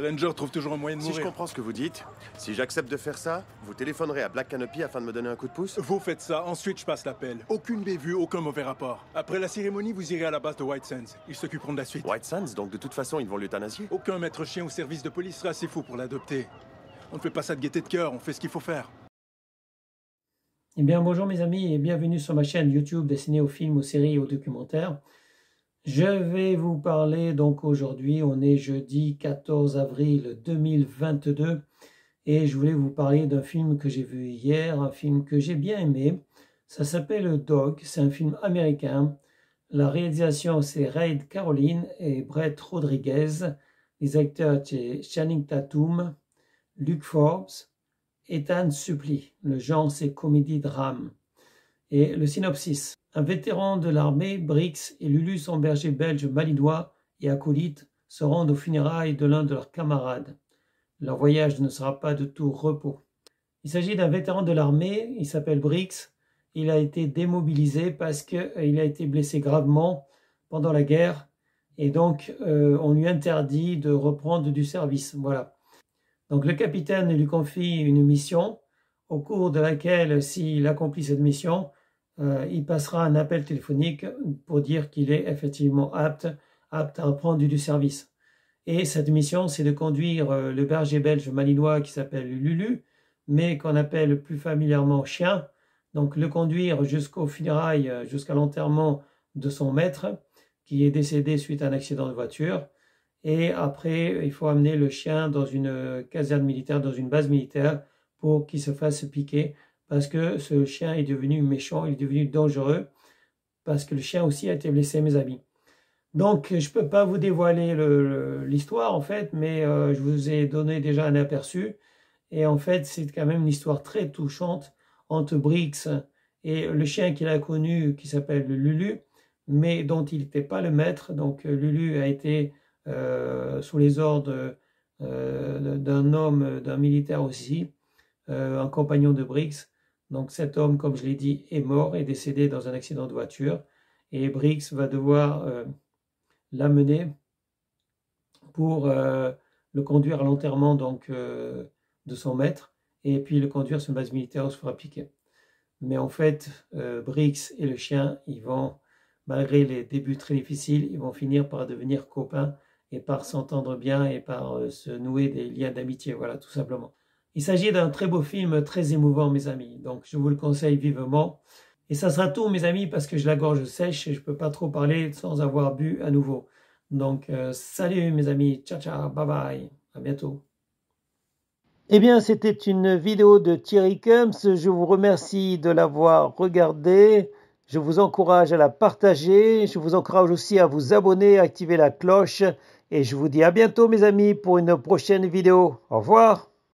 Ranger trouve toujours un moyen de Si mourir. je comprends ce que vous dites, si j'accepte de faire ça, vous téléphonerez à Black Canopy afin de me donner un coup de pouce? Vous faites ça, ensuite je passe l'appel. Aucune bévue, aucun mauvais rapport. Après la cérémonie, vous irez à la base de White Sands. Ils s'occuperont de la suite. White Sands, donc de toute façon, ils vont l'euthanasier? Aucun maître chien au service de police sera assez fou pour l'adopter. On ne fait pas ça de gaieté de cœur, on fait ce qu'il faut faire. Eh bien, bonjour mes amis et bienvenue sur ma chaîne YouTube destinée aux films, aux séries et aux documentaires. Je vais vous parler donc aujourd'hui, on est jeudi 14 avril 2022 et je voulais vous parler d'un film que j'ai vu hier, un film que j'ai bien aimé. Ça s'appelle Dog, c'est un film américain. La réalisation c'est Reid Caroline et Brett Rodriguez. Les acteurs c'est Channing Tatum, Luke Forbes, Ethan Suplee. Le genre c'est comédie-drame. Et le synopsis. Un vétéran de l'armée, Brix et Lulu, son berger belge malinois et acolyte, se rendent aux funérailles de l'un de leurs camarades. Leur voyage ne sera pas de tout repos. Il s'agit d'un vétéran de l'armée, il s'appelle Brix. Il a été démobilisé parce qu'il a été blessé gravement pendant la guerre et donc on lui interdit de reprendre du service. Voilà. Donc le capitaine lui confie une mission au cours de laquelle, s'il accomplit cette mission, il passera un appel téléphonique pour dire qu'il est effectivement apte à reprendre du service. Et cette mission, c'est de conduire le berger belge malinois qui s'appelle Lulu, mais qu'on appelle plus familièrement Chien, donc le conduire jusqu'aux funérailles, jusqu'à l'enterrement de son maître, qui est décédé suite à un accident de voiture. Et après, il faut amener le chien dans une caserne militaire, dans une base militaire, pour qu'il se fasse piquer, parce que ce chien est devenu méchant, il est devenu dangereux, parce que le chien aussi a été blessé, mes amis. Donc, je ne peux pas vous dévoiler l'histoire, en fait, mais je vous ai donné déjà un aperçu. Et en fait, c'est quand même une histoire très touchante entre Brix et le chien qu'il a connu, qui s'appelle Lulu, mais dont il n'était pas le maître. Donc, Lulu a été sous les ordres d'un homme, d'un militaire aussi, un compagnon de Brix. Donc cet homme, comme je l'ai dit, est mort, est décédé dans un accident de voiture. Et Brix va devoir l'amener pour le conduire à l'enterrement donc de son maître et puis le conduire sur une base militaire où se fera piquer. Mais en fait, Brix et le chien, ils vont, malgré les débuts très difficiles, ils vont finir par devenir copains et par s'entendre bien et par se nouer des liens d'amitié, voilà, tout simplement. Il s'agit d'un très beau film, très émouvant, mes amis. Donc, je vous le conseille vivement. Et ça sera tout, mes amis, parce que j'ai la gorge sèche et je ne peux pas trop parler sans avoir bu à nouveau. Donc, salut, mes amis. Ciao, ciao. Bye bye. À bientôt. Eh bien, c'était une vidéo de Thierry Combs. Je vous remercie de l'avoir regardée. Je vous encourage à la partager. Je vous encourage aussi à vous abonner, à activer la cloche. Et je vous dis à bientôt, mes amis, pour une prochaine vidéo. Au revoir.